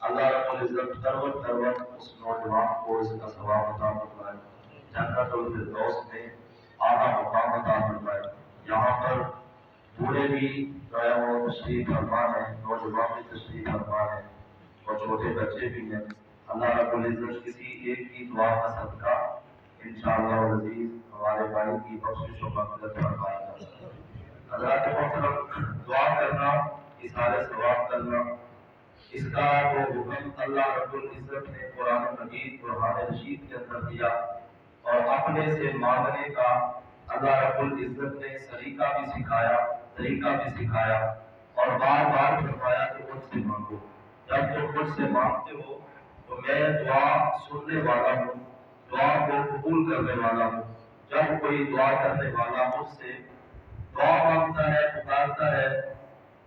اللہ رب العزت دروت دروت اس نوجوان کو اس کا ثواب عطا فرمائے، جنت الفردوس میں اعلیٰ مقام عطا فرمائے۔ یہاں پر بوڑھے بھی جو ہے وہ تشریف فرما ہے، نوجوان بھی تشریف فرما ہے اور چھوٹے بچے بھی ہیں۔ اللہ رب العزت کسی ایک کی دعا کا صدقہ انشاءاللہ العزیز ہمارے بھائی کی بخشش و مغفرت فرمائے گا۔ حضرات محترم، دعا کرنا، اظہار ثواب کرنا، اس کا جو حکم اللہ رب العزت نے قرآن مجید قرآن رشید کے اندر دیا اور اپنے سے مانگنے کا اللہ رب العزت نے طریقہ بھی سکھایا اور بار بار فرمایا کہ مجھ سے مانگو۔ جب تم مجھ سے مانگتے ہو تو میں دعا سننے والا ہوں، دعا کو قبول کرنے والا ہوں۔ جب کوئی دعا کرنے والا مجھ سے دعا مانگتا ہے، پکارتا ہے،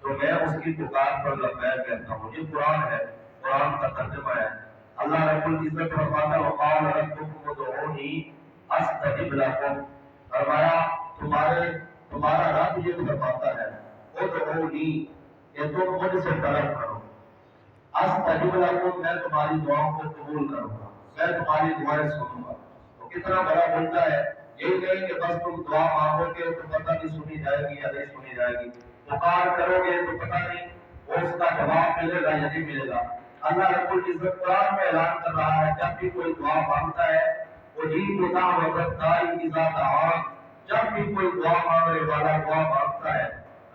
تو میں اس کی پکار پر لبیک کہتا ہوں۔ یہ قرآن ہے، قرآن کا ترجمہ ہے۔ اللہ رب العزت فرماتا ہے وقال ربکم ادعونی استجب لکم، فرمایا تمہارا رب یہ فرماتا ہے ادعونی، کہ تم مجھ سے طلب کرو، استجب لکم، میں تمہاری دعاؤں کو قبول کروں گا، میں تمہاری دعائیں سنوں گا۔ تو کتنا بڑا بولتا ہے، یہی نہیں کہ بس تم دعا مانگو گے تو پتہ نہیں سنی جائے گی یا نہیں سنی جائے گی، پکار کرو گے تو پتہ نہیں وہ اس کا جواب ملے گا یا نہیں ملے گا۔ اللہ رب العزت قرآن میں اعلان کر رہا ہے جب بھی کوئی دعا مانگتا ہے اجیب دعوت الداعی اذا دعان، جب بھی کوئی دعا مانگنے والا دعا مانگتا ہے،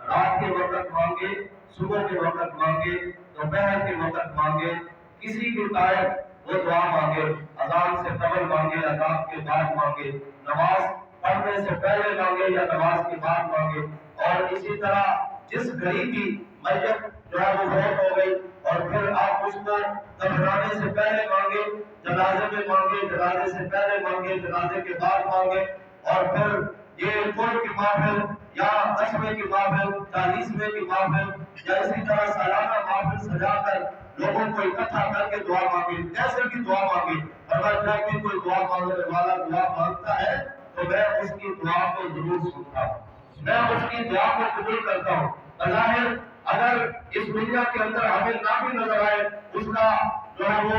رات کے وقت مانگے، صبح کے وقت مانگے، دوپہر کے وقت مانگے، کسی بھی ٹائم وہ دعا مانگے، اذان سے قبل مانگے، اذان کے بعد مانگے، نماز پڑھنے سے پہلے مانگے یا نماز کے بعد مانگے، اور اسی طرح جس گھڑی کی میت جو ہے وہ فوت ہو گئی اور پھر آپ اس کو دفنانے سے پہلے مانگے، جنازے میں مانگے، جنازے سے پہلے مانگے، جنازے کے بعد مانگے، اور پھر یہ کوئی کی محفل یا 10ویں کی محفل، 40ویں کی محفل یا اسی طرح سالانہ محفل سجا کر لوگوں کو اکٹھا کر کے دعا مانگے، کیسے بھی دعا مانگے۔ اگر جب بھی کوئی دعا مانگنے والا دعا مانگتا ہے تو میں اس کی دعا کو ضرور سنتا ہوں، میں اس کی دعا کو قبول کرتا ہوں۔ بظاہر اگر اس دنیا کے اندر ہمیں نہ بھی نظر آئے، اس کا جو ہے وہ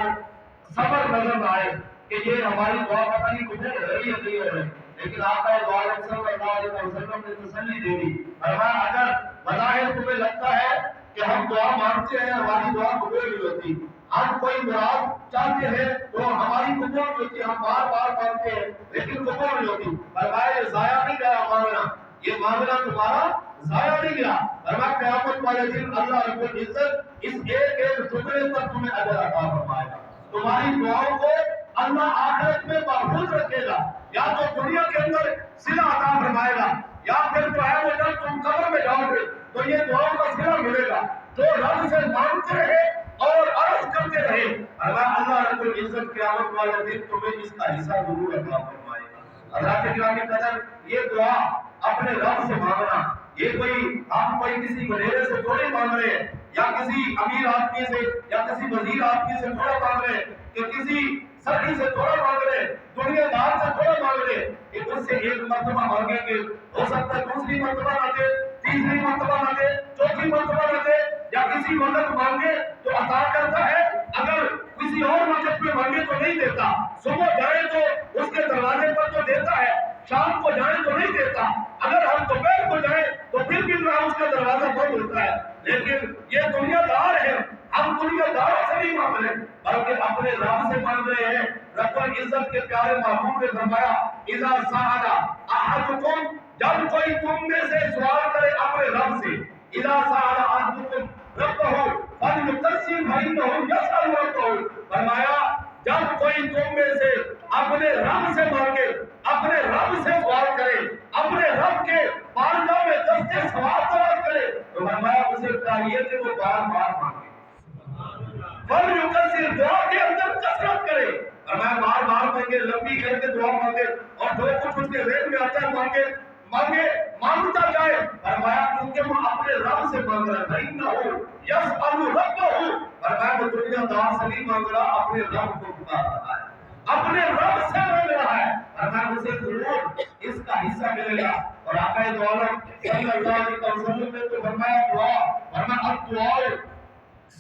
صبر نظر نہ آئے کہ یہ ہماری دعا پتہ نہیں قبول ہو رہی ہے نہیں ہو رہی، لیکن آقا دو عالم صلی اللہ علیہ وسلم نے تسلی دے دی، فرمایا اگر بظاہر تمہیں لگتا ہے کہ ہم دعا مانگتے ہیں ہماری دعا قبول نہیں ہوتی، ہم کوئی مراد چاہتے ہیں تو ہماری قبول نہیں ہوتی، ہم بار بار مانگتے ہیں لیکن قبول نہیں ہوتی، فرمایا یہ ضائع نہیں گیا مانگنا، یہ معاملہ تمہارا ضائع نہیں گیا۔ فرمایا قیامت والے دن اللہ رب العزت اس ایک ایک ٹکڑے پر تمہیں اجر عطا فرمائے گا، تمہاری دعاؤں کو اللہ آخرت میں محفوظ رکھے گا، یا تو دنیا کے اندر صلہ عطا فرمائے گا یا پھر جو ہے وہ جب تم قبر میں جاؤ گے تو یہ دعاؤں کا صلہ ملے گا، جو رب سے مانگتے رہے اور عرض کرتے رہے، اللہ رب العزت قیامت والے دن تمہیں اس کا حصہ ضرور عطا فرمائے گا۔ حضرات گرامی قدر، یہ دعا اپنے رب سے مانگنا، یہ ہم کوئی کسی وڈیرے سے تھوڑی مانگ رہے ہیں یا کسی امیر آدمی سے یا کسی وزیر آدمی سے تھوڑا مانگ رہے ہیں کہ کسی سردی سے تھوڑا مانگ رہے ہیں، دنیا دار سے تھوڑا مانگ رہے ہیں کہ اس سے ایک مرتبہ مانگیں گے، ہو سکتا ہے دوسری مرتبہ نہ دے، تیسری مرتبہ نہ دے، چوتھی مرتبہ نہ دے، یا کسی وقت مانگے تو عطا کرتا ہے، اگر کسی اور وقت میں مانگے تو نہیں دیتا، صبح جائے تو اس کے دروازے پر تو دیتا ہے، شام کو جائیں تو نہیں دیتا، اگر ہم دوپہر کو جائیں تو پھر بھی اس کا دروازہ بند ہوتا ہے، لیکن یہ دنیا دار ہے، ہم دنیا داروں سے نہیں مانگ رہے بلکہ اپنے رب سے مانگ رہے ہیں۔ رب العزت کے پیارے محبوب نے فرمایا اذا سأل احدکم، جب کوئی تم میں سے سوال کرے اپنے رب سے، اذا سأل احدکم ربہ فلیقسم فإنہ یسأل ربہ، فرمایا جب کوئی تم میں سے اپنے رب سے مانگے، اپنے رب سے سوال کرے، اپنے رب کے بارگاہ میں دستے سوال طلب کرے تو فرمایا اسے چاہیے کہ وہ بار بار مانگے، فلیقسم دعا کے اندر کثرت کرے، فرمایا بار بار مانگے، لمبی کر کے دعا مانگے اور جو کچھ اس کے ذہن میں آتا ہے مانگے مانگتا جائے، فرمایا کیونکہ وہ اپنے رب سے مانگ رہا ہے، فإنہ یسأل ربہ، فرمایا وہ دنیا دار سے نہیں مانگ رہا، اپنے رب کو پکار رہا ہے، اپنے رب سے مانگ رہا ہے، فرمایا اسے ضرور اس کا حصہ ملے گا۔ اور آقا دو عالم صلی اللہ علیہ وسلم نے تو فرمایا دعا، فرمایا الدعاء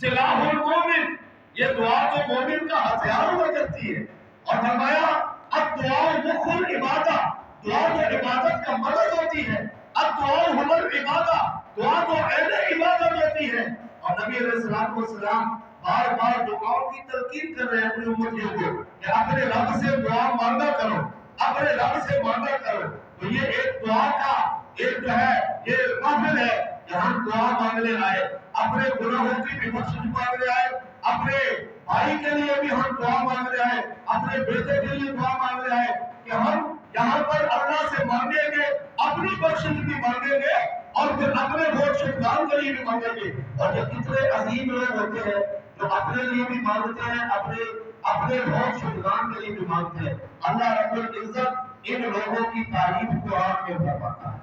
سلاح المومن، یہ دعا تو مومن کا ہتھیار ہوا کرتی ہے. اور فرمایا اب دعا مخل عبادت، دعا تو عبادت کا مدد ہوتی ہے. اب دعا ہمر عبادت، دعا تو عین عبادت ہوتی ہے. اور نبی علیہ السلام بار بار دعاؤں کی تلقین کر رہے ہیں اپنی امتیوں کو کہ اپنے رب سے دعا مانگا کرو، اپنے رب سے مانگا کرو. تو یہ ایک دعا کا ایک جو ہے یہ محفل ہے کہ ہم دعا مانگنے آئے، اپنے گناہوں کی بھی بخشش مانگنے آئے، اپنے بھائی کے لیے بھی ہم دعا مانگنے آئے، اپنے بیٹے کے لیے دعا مانگنے آئے کہ ہم یہاں پر اللہ سے مانگیں گے، اپنی بخشش بھی مانگیں گے اور پھر اپنے ووٹ شکران کے لیے بھی مانگیں گے. اور یہ کتنے عظیم لوگ ہوتے ہیں جو اپنے لیے بھی مانگتے ہیں، اپنے ووٹ شکران کے لیے بھی مانگتے ہیں. اللہ رب العزت ان لوگوں کی تعریف قرآن میں فرماتا ہے.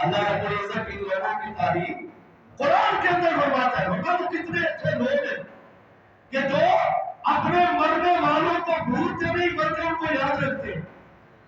اللہ رب العزت ان لوگوں کی تعریف قرآن کے اندر فرماتا ہے. وہ کتنے اچھے لوگ ہیں کہ جو اپنے مرنے والوں کو بھولتے نہیں بلکہ ان کو یاد رکھتے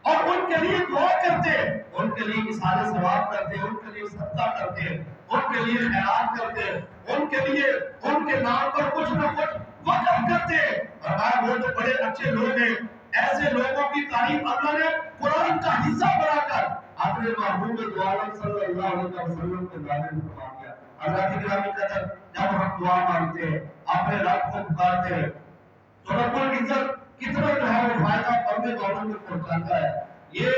اور ان کے لیے دعا کرتے ہیں، ان کے لیے اثار ثواب کرتے ہیں، ان کے لیے صدقہ کرتے ہیں، ان کے لیے خیرات کرتے ہیں، ان کے لیے ان کے نام پر کچھ نہ کچھ وقف کرتے ہیں. اور وہ جو بڑے اچھے لوگ ہیں، ایسے لوگوں کی تعریف اللہ نے قرآن کا حصہ بنا کر اپنے محبوب دو عالم صلی اللہ علیہ وسلم کے نازل فرما دیا. اللہ کی گرامی قدر جب ہم دعا مانگتے ہیں، اپنے رب کو پکارتے ہیں تو رب العزت کتنا جو ہے وہ فائدہ مرنے والوں کو پہنچاتا ہے. یہ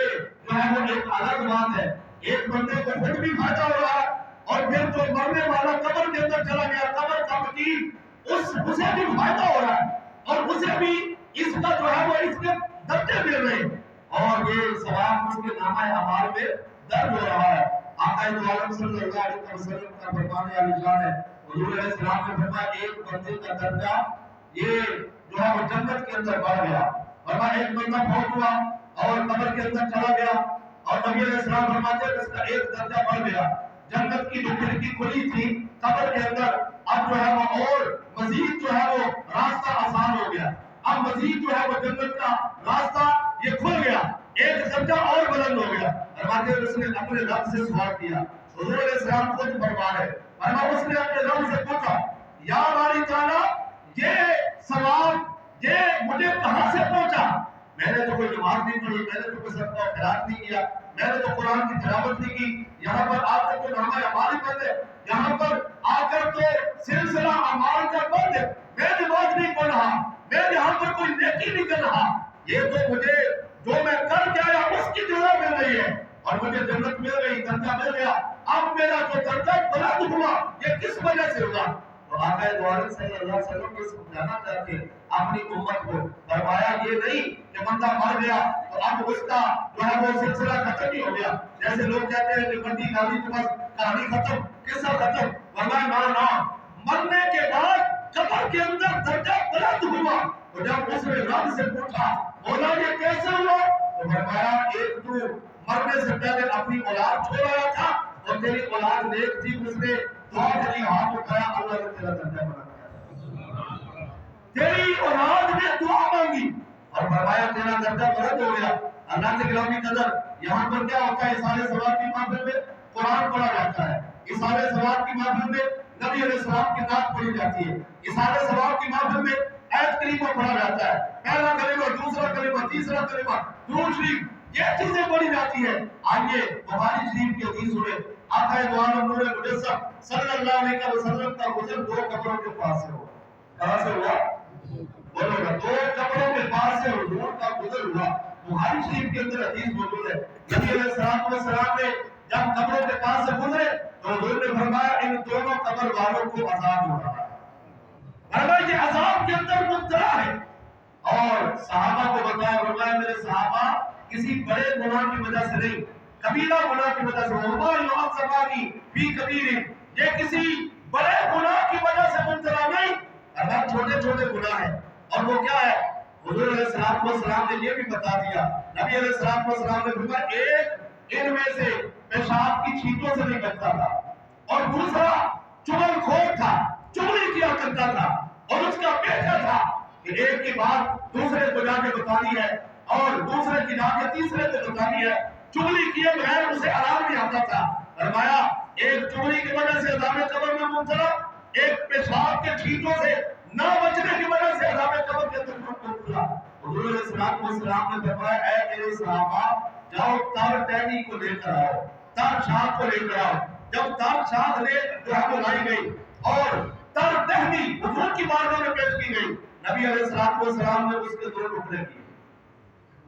جو ہے وہ ایک الگ بات ہے. ایک بندے کو خود بھی فائدہ ہو رہا ہے اور پھر جو مرنے والا قبر کے اندر چلا گیا، قبر کا وکیل اسے بھی فائدہ ہو رہا ہے اور اسے بھی اس کا جو ہے وہ اس کے درجے مل رہے ہیں اور یہ ثواب اس کے نامہ اعمال میں درج ہو رہا ہے. آقا دو عالم صلی اللہ علیہ وسلم کا فرمان علی شان ہے. حضور علیہ السلام نے فرمایا ایک بندے کا درجہ یہ جو ہے وہ جنت کے اندر بڑھ گیا. فرمایا ایک بندہ فوت ہوا اور قبر کے اندر چلا گیا اور نبی علیہ السلام فرماتے ہیں اس کا ایک درجہ بڑھ گیا. جنت کی جو کھڑکی کھلی تھی قبر کے اندر، اب جو ہے وہ اور مزید جو ہے وہ راستہ آسان ہو گیا. اب مزید جو ہے وہ جنت کا راستہ یہ کھل گیا، ایک درجہ اور بلند ہو گیا. فرماتے ہیں اس نے اپنے رب سے سوال کیا. حضور علیہ السلام خود فرما ہے، فرمایا اس نے اپنے رب سے پوچھا یا باری تعالیٰ یہ ثواب یہ مجھے کہاں سے پہنچا؟ میں نے تو کوئی نماز نہیں پڑھی، میں نے تو کوئی صدقہ و خیرات نہیں کیا، میں نے تو قرآن کی تلاوت نہیں کی، یہاں پر آ کر تو نامہ اعمال بند ہے، یہاں پر آ کر تو سلسلہ اعمال کا بند ہے، میں نماز نہیں پڑھ رہا، میں یہاں پر کوئی نیکی نہیں کر رہا. یہ تو مجھے جو میں کر کے آیا اس کی جزا مل رہی ہے اور مجھے جنت مل گئی، درجہ مل گیا. اب میرا جو درجہ بلند ہوا یہ کس وجہ سے ہوا؟ تو آقا دو عالم صلی اللہ علیہ وسلم کو سمجھانا چاہتے اپنی امت کو. فرمایا یہ نہیں کہ بندہ مر گیا تو اب اس کا جو ہے وہ سلسلہ ختم ہی ہو گیا. جیسے لوگ کہتے ہیں کہ بندی گالی کے پاس کہانی ختم، قصہ ختم. فرمایا نہ، مرنے کے بعد قبر کے اندر درجہ بلند ہوا. تو جب اس نے رب سے پوچھا مولا یہ کیسے ہوا؟ تو فرمایا ایک تو مرنے سے پہلے اپنی اولاد چھوڑ آیا تھا اور تیری اولاد نیک تھی، اس نے دعا کے لیے ہاتھ اٹھایا، اللہ نے تیرا درجہ بنا دیا. تیری اولاد نے دعا مانگی اور فرمایا تیرا درجہ بلند ہو گیا. اللہ کے گرامی قدر یہاں پر کیا ہوتا ہے؟ اثار ثواب کی محفل میں قرآن پڑھا جاتا ہے، اثار ثواب کی محفل میں نبی علیہ السلام کی نعت پڑھی جاتی ہے، اثار ثواب کی محفل میں آیت کریمہ پڑھا جاتا ہے، پہلا کلمہ، دوسرا کلمہ، تیسرا کلمہ، درود شریف، یہ چیزیں پڑھی جاتی ہیں. آئیے بخاری شریف کی حدیث سنیں. آقا دو عالم نور مجسم صلی اللہ علیہ وسلم کا گزر دو قبروں کے پاس سے ہوا. کہاں سے ہوا؟ بولو گا. دو قبروں کے پاس سے حضور کا گزر ہوا. بخاری شریف کے اندر حدیث موجود ہے. نبی علیہ السلام نے جب قبروں کے پاس سے گزرے تو حضور نے فرمایا ان دونوں قبر والوں کو عذاب ہو رہا ہے. فرمایا یہ عذاب کے اندر مبتلا ہے. اور صحابہ کو بتایا، فرمایا میرے صحابہ کسی بڑے گناہ کی وجہ سے نہیں، کبیرہ گناہ کی وجہ سے، وما يعذبان فی کبیر، یہ کسی بڑے گناہ کی وجہ سے مبتلا نہیں، اگر چھوٹے چھوٹے گناہ ہیں. اور وہ کیا ہے؟ حضور علیہ السلام نے یہ بھی بتا دیا. نبی علیہ السلام نے فرمایا ایک ان میں سے پیشاب کی چھینٹوں سے نہیں بچتا تھا اور دوسرا چغل خور تھا، چغلی کیا کرتا تھا اور اس کا بیٹا تھا کہ ایک کی بات دوسرے کو جا کے بتانی ہے اور دوسرے کی جا کے تیسرے کو بتانی ہے. چغلی کیے بغیر اسے آرام نہیں آتا تھا. فرمایا ایک چغلی کی وجہ سے عذاب قبر میں مبتلا، ایک پیشاب کے چھینٹوں سے نہ بچنے کی وجہ अलैहिस्सलाम ने फरमाया, ऐ मेरे सहाबा, जाओ तर टहनी को लेकर आओ, तर शाख को लेकर आओ। जब तर शाख ले जो है वो लाई गई और तर टहनी हुजूर की बारगाह में पेश की गई, नबी अलैहिस्सलाम ने उसके दो टुकड़े किए।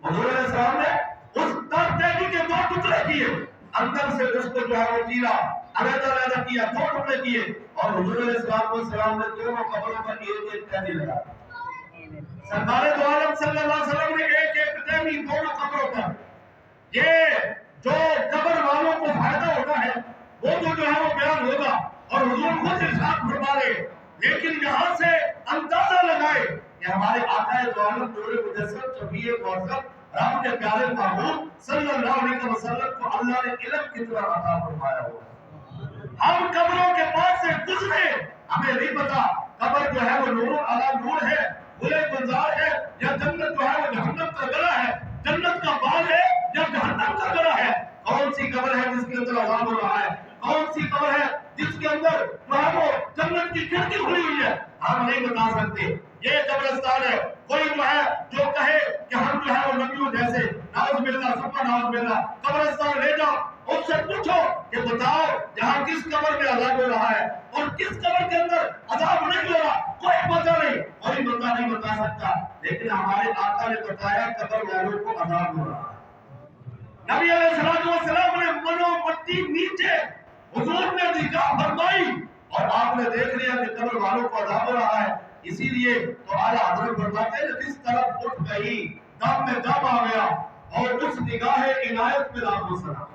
हुजूर अलैहिस्सलाम ने उस तर टहनी के दो टुकड़े किए, अंदर से उसको जो है वो चीरा, अलग-अलग किया, दो टुकड़े किए और हुजूर अलैहिस्सलाम ने दोनों कब्रों पर एक-एक टहनी लगाई। सरकारे दो आलम सल्लल्लाहु अलैहि वसल्लम ने एक-एक टहनी दोनों कब्रों पर। ये जो कब्र वालों को फायदा होता है वो तो जो है वो बयान होगा और हुजूर खुद इरशाद फरमा रहे, लेकिन यहाँ से अंदाजा लगाए कि हमारे आका दो आलम नूर मुजस्सम शफीए मुअज़्ज़म रब के प्यारे महबूब सल्लल्लाहु अलैहि वसल्लम को अल्लाह ने इल्म कितना अता फरमाया होगा। हम कब्रों के पास से गुजरे, हमें नहीं पता कब्र जो है वो नूर अला नूर है, गुले गुलजार है, या जन्नत जो है वो जहन्नम का गला है, जन्नत का बाग है या जहन्नम का गला है। कौन सी कब्र है जिसके अंदर अज़ाब हो रहा है, कौन सी कब्र है जिसके अंदर जो है वो जन्नत की खिड़की खुली हुई है, हम नहीं बता सकते। ये कब्रिस्तान है। कोई जो है जो कहे कि हम जो है वो नबियों जैसे, नाउज़ बिल्लाह सुब्हान नाउज़ बिल्लाह, कब्रिस्तान ले जाओ, उससे पूछो कि बताओ यहाँ किस कब्र में अज़ाब हो रहा है और किस कब्र के अंदर अज़ाब नहीं हो रहा, कोई पता नहीं, कोई बंदा नहीं बता सकता। लेकिन हमारे आका ने बताया कब्र वालों को अज़ाब हो रहा है। नबी अलैहिस्सलाम ने मनो मट्टी नीचे हुजूर ने निगाह फरमाई और आपने देख लिया कि कब्र वालों को अज़ाब हो रहा है। इसीलिए तो आला हज़रत फरमाते हैं जिस तरफ उठ गई दम में दम आ गया और उस निगाह इनायत में लाखों सलाम,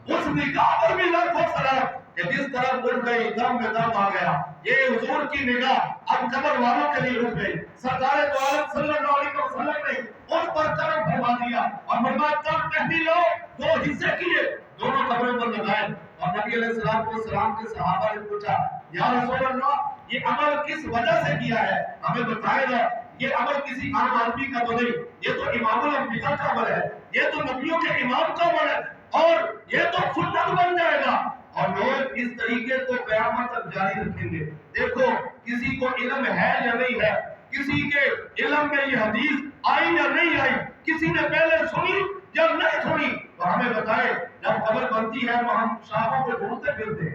उस निगाह पर भी लाखों सलाम कि जिस तरफ उठ गई दम में दम आ गया। ये हुजूर की निगाह अब कब्र वालों के लिए उठ गई। सरदार दो आलम सल्लल्लाहु अलैहि वसल्लम ने उस पर करम फरमा दिया और फरमाया तब टहनी लो, दो हिस्से किए, दोनों कब्रों पर लगाए। और नबी अलैहिस्सलाम के सहाबा ने पूछा, या रसूल अल्लाह, ये अमल किस वजह से किया है, हमें बताएगा। ये अमल किसी आम आदमी का तो नहीं, ये तो इमामुल अंबिया का अमल है, ये तो नबियों के इमाम का अमल है और ये तो सुन्नत बन जाएगा और लोग इस तरीके को क़यामत तक जारी रखेंगे। देखो किसी को इल्म है या नहीं है, किसी के इल्म में ये हदीस आई या नहीं आई, किसी ने पहले सुनी या नहीं सुनी, तो हमें बताए। जब खबर बनती है तो हम शाखों को ढूंढते फिरते,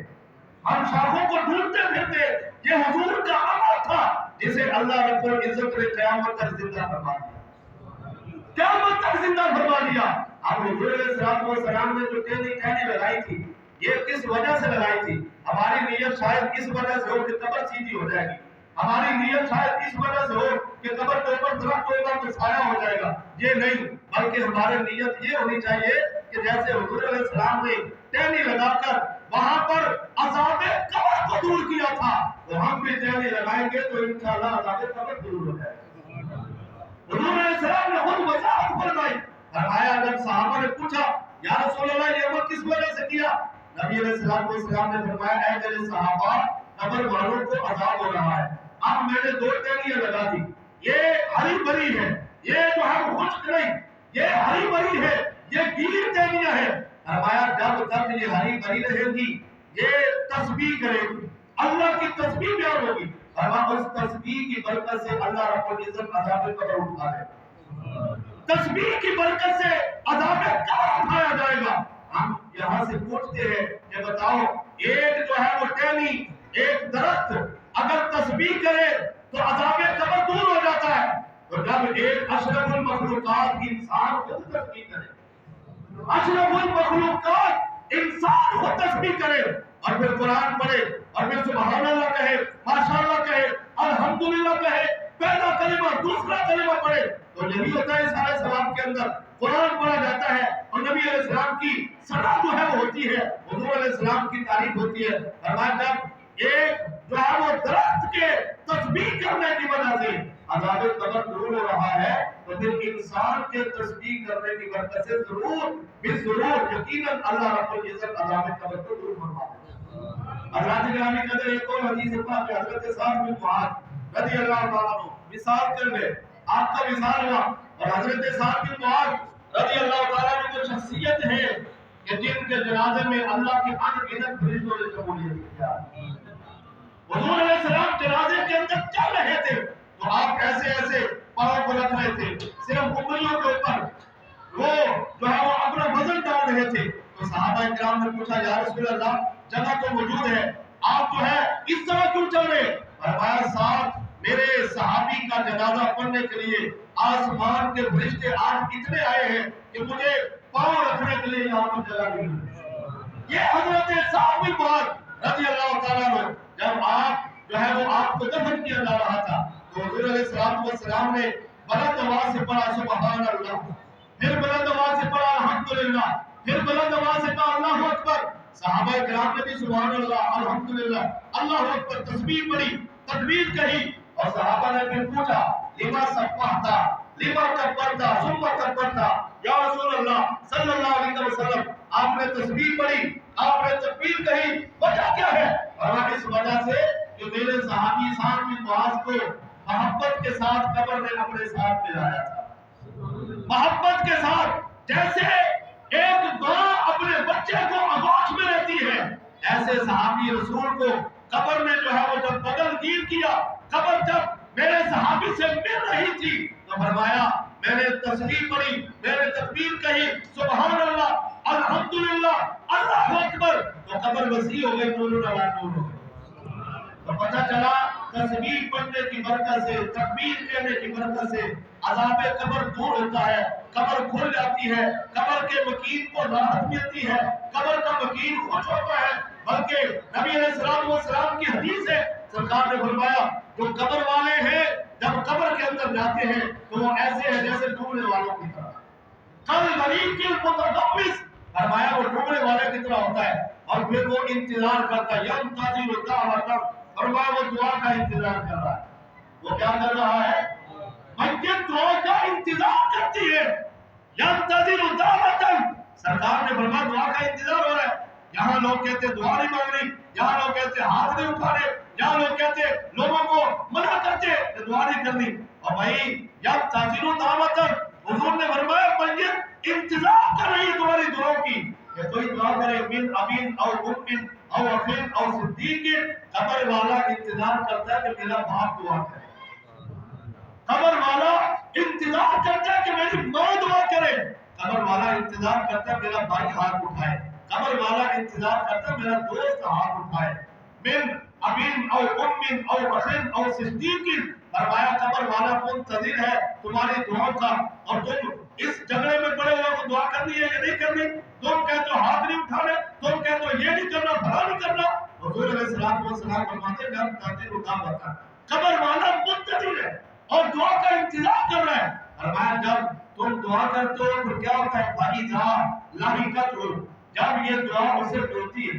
हम शाखों को ढूंढते फिरते। ये हुजूर का अमल था जिसे अल्लाह रब्बुल इज्जत ने क़यामत तक जिंदा फरमा दिया, क़यामत तक जिंदा फरमा दिया। अब हुजूर अलैहिस्सलाम ने जो टहनी लगाई थी, ये किस वजह से लगाई थी? हमारी नीयत शायद इस वजह से हो कि कब्र सीधी हो जाएगी, हमारी नीयत शायद इस वजह से हो कि कब्र के ऊपर दरख्त होगा तो छाया हो जाएगा। ये नहीं, बल्कि हमारी नीयत ये होनी चाहिए कि जैसे हुजूर अलैहिस्सलाम ने टहनी लगाकर वहां पर अज़ाब कब्र को दूर किया था, तो हम भी टहनी लगाएंगे तो इंशाअल्लाह अज़ाब कब्र दूर हो जाएगा। हुजूर अलैहिस्सलाम ने खुद वजाहत फरमाई, फरमाया जब सहाबा ने पूछा या रसूल अल्लाह ये अमल किस वजह से किया, नबी अलैहिस्सलाम ने फरमाया, ऐ मेरे सहाबा, कब्र वालों को अज़ाब हो रहा है। अब मैंने दो टहनियां लगा दी, ये हरी भरी है, ये जो है खुश्क नहीं, ये हरी भरी है, ये गीली टहनियां है। फरमाया जब तक ये हरी भरी रहेगी ये तस्बीह करेगी, अल्लाह की तस्बीह बयान होगी, फरमाया उस तस्बीह की बरकत से अल्लाह रब्बुल इज्जत अज़ाब कब्र उठा देगा, तस्बीह की बरकत से अज़ाब कब्र उठाया जाएगा। हम यहाँ से पूछते हैं कि बताओ एक जो है वो टहनी, एक दरख्त अगर तस्बीह करे तो अज़ाब कब्र दूर हो जाता है, तो जब एक अशरफुल मखलूकात इंसान खुद तस्बीह करे, अशरफुल मखलूकात इंसान खुद तस्बीह करे और फिर कुरान पढ़े और फिर सुभान अल्लाह कहे, माशाअल्लाह कहे, अल्हम्दुलिल्लाह कहे, पहला कलिमा दूसरा कलिमा पढ़े, तो यही होता है सारे सवाब के अंदर। कुरान पढ़ा जाता है और नबी अलैहिस्सलाम की सना जो है वो होती है, हुजूर अलैहिस्सलाम की तारीफ होती है। फरमाया जब एक जो है वो दरख्त के तस्बीह करने की वजह से अज़ाब कब्र दूर हो रहा है, तो फिर इंसान के तस्बीह करने की बरकत से जरूर यकीनन अल्लाह रब्बुल इज्जत अज़ाब कब्र को दूर फरमा देगा। हज़रत गिरामी कदर एक और हदीस पाक है, हज़रत साद बिन मुआज़ रज़ियल्लाहु ताला अन्हु विसाल कर गए, आपका विसाल हुआ और हज़रत साद बिन मुआज़ रज़ियल्लाहु ताला अन्हु की शख्सियत है कि जिनके जनाजे में अल्लाह की अनगिनत फरिश्तों ने कबूलियत किया। हुजूर अलैहिस्सलाम जनाजे के अंदर चल रहे थे तो आप ऐसे ऐसे पाँव को रख रहे थे, सिर्फ उंगलियों ने पूछा या रसूल अल्लाह जगह तो मौजूद है, आप जो है इस तरह क्यों चल रहे? फरमाया साथ मेरे सहाबी का जनाजा पढ़ने के लिए आसमान के फरिश्ते आज इतने आए हैं कि मुझे पांव रखने के लिए यहाँ पर जगह नहीं मिली। ये हजरत साद बिन मुआज रज़ियल्लाहु ताला अन्हु जब आप जो है वो आपको दफन किया जा रहा था तो हुजूर अलैहिस्सलाम वस्सलाम ने बुलंद आवाज से पढ़ा सुभान अल्लाह, फिर बुलंद आवाज से पढ़ा अल्हम्दुलिल्लाह, फिर बुलंद आवाज से कहा अल्लाहु अकबर। सहाबा किराम ने भी सुभान अल्लाह अल्हम्दुलिल्लाह अल्लाहु अकबर तस्बीह पढ़ी, तकबीर कही और सहाबा ने फिर पूछा लिमा सब्बाहता लिमा कब्बरता सुम्मा कब्बरता या रसूल अल्लाह सल्लल्लाहु अलैहि वसल्लम आपने तस्बीह पढ़ी, आपने तकबीर कही, वजह क्या है? और इस वजह से कि मेरे सहाबी साद बिन मुआज को मोहब्बत के साथ कब्र में अपने साथ मिलाया था। मोहब्बत के साथ जैसे एक माँ अपने बच्चे को आगोश में रहती है, ऐसे सहाबी रसूल को कब्र में जो है वो जब बगलगीर किया, कब्र जब मेरे सहाबी से मिल रही थी तो फरमाया मैंने तस्बीह पढ़ी, मैंने तकबीर कही सुभान अल्लाह अल्हम्दुलिल्लाह अल्लाहु अकबर, तो कब्र वसी हो गई, नूर अला नूर हो गई। तो पता चला तस्बीह पढ़ने की बरकत से, तकबीर कहने की बरकत से अज़ाबे कब्र दूर होता है, कब्र खुल जाती है, कब्र के मकीन को राहत मिलती है, कब्र का मकीन खुश होता है। बल्कि नबी अलैहिस्सलाम की हदीस है, सरकार ने फरमाया जो कब्र वाले हैं जब कब्र के अंदर जाते हैं तो वो ऐसे हैं जैसे डूबने वालों की तरह, कल गरीब के मुतगम्मिस, फरमाया वो डूबने वाले की तरह होता है और फिर वो इंतजार करता है, यंतज़िरु दावतन, फरमाया वो दुआ का इंतजार कर रहा है। वो क्या कर रहा है? मस्जिद दुआ का इंतजार करती है, यंतज़िरु दावतन, सरकार ने फरमाया दुआ का इंतजार हो रहा है। यहाँ लोग कहते दुआ नहीं मांगनी, यहाँ लोग कहते हाथ नहीं उठाने, यहाँ लोग कहते लोगों को मना करते दुआ नहीं करनी। और भाई यंतज़िरु दावतन, हुजूर ने फरमाया मस्जिद इंतजार कर रही है तुम्हारी दुआओं की, ये कोई दुआ करे मिन अमीन और उम्मिन और अखिल और सिद्दीक़, कब्र वाला इंतजार करता है कि मेरा बाप दुआ करे, कब्र वाला इंतजार करता है कि मेरी माँ दुआ करे, कब्र वाला इंतजार करता है मेरा भाई हाथ उठाए, कब्र वाला इंतजार करता है मेरा दोस्त हाथ उठाए, मिन अमीन और उम्मिन और अखिल और सिद्दीक़, फरमाया कब्र वाला मुंतज़िर है तुम्हारी दुआओं का। और तुम इस झगड़े में पड़े हुए को दुआ करनी है या नहीं करनी, तुम कहते हो हाथ नहीं उठाने, तुम कहते हो ये नहीं करना, भला नहीं करना। हुजूर अलैहिस्सलाम फरमाते हैं मुंतज़िर दावतन, कब्र वाला मुंतज़िर है और दुआ का इंतजार कर रहा है। फरमाया जब तुम दुआ करते हो तो क्या होता है? फइज़ा लाहिक़त हो, जब ये दुआ उसे मिलती है,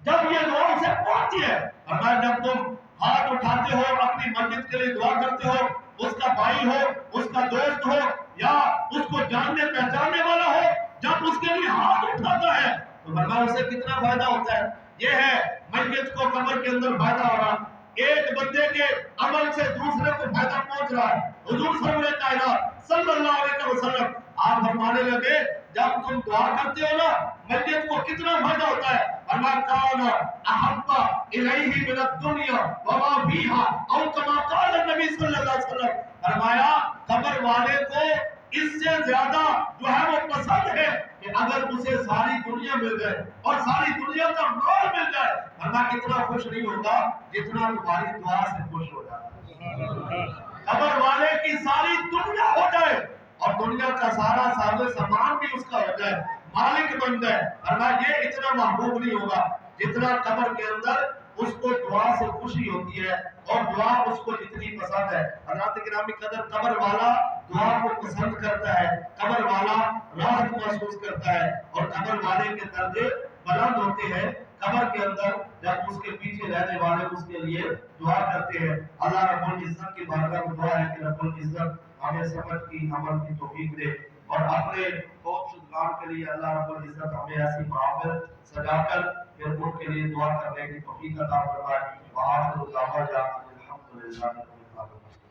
जब ये दुआ उसे पहुंचती है, फरमाया जब तुम हाथ उठाते हो अपनी मस्जिद के लिए दुआ करते हो, उसका भाई हो, उसका दोस्त हो या उसको जानने पहचानने वाला हो, जब उसके लिए हाथ उठाता है तो फरमाया उसे कितना फायदा होता है। ये है मस्जिद को कब्र के अंदर फायदा हो रहा, एक बंदे के अमल से दूसरे को फायदा पहुंच रहा है। हुजूर सल्लल्लाहु अलैहि वसल्लम आप फरमाने लगे जब तुम दुआ करते हो ना मस्जिद को कितना फायदा होता है। फरमाया काना अहब्बा इलैहि मिन दुनिया व मा फीहा और कमा क़ाल नबी सल्लल्लाहु अलैहि वसल्लम, फरमाया कब्र वाले को इससे ज्यादा जो है वो पसंद है कि अगर उसे सारी दुनिया मिल जाए और सारी दुनिया का माल मिल जाए, फरमाया इतना खुश नहीं होगा जितना तुम्हारी दुआ से खुश हो जाता। कब्र वाले की सारी दुनिया हो जाए और दुनिया का सारा सारे सामान भी उसका हो जाए, मालिक बन जाए, फरमाया ये इतना महबूब नहीं होगा जितना कब्र के अंदर उसको दुआ से खुशी होती है और दुआ उसको जितनी पसंद है। हज़रात किराम कदर कब्र वाला दुआ को पसंद करता है, कब्र वाला राहत महसूस करता है और कब्र वाले के दर्जे बुलंद होते हैं। कब्र के अंदर जब उसके पीछे रहने वाले उसके लिए दुआ करते हैं। अल्लाह रब्बुल इज्जत की बारगाह में दुआ है कि रब्बुल इज्जत हमें समझ की अमल की तौफीक दे और अपने खौफ शुदगान के लिए अल्लाह रब्बुल इज्जत हमें ऐसी महफिल सजाकर फिर उनके लिए दुआ करने की तौफीक अता फरमाए।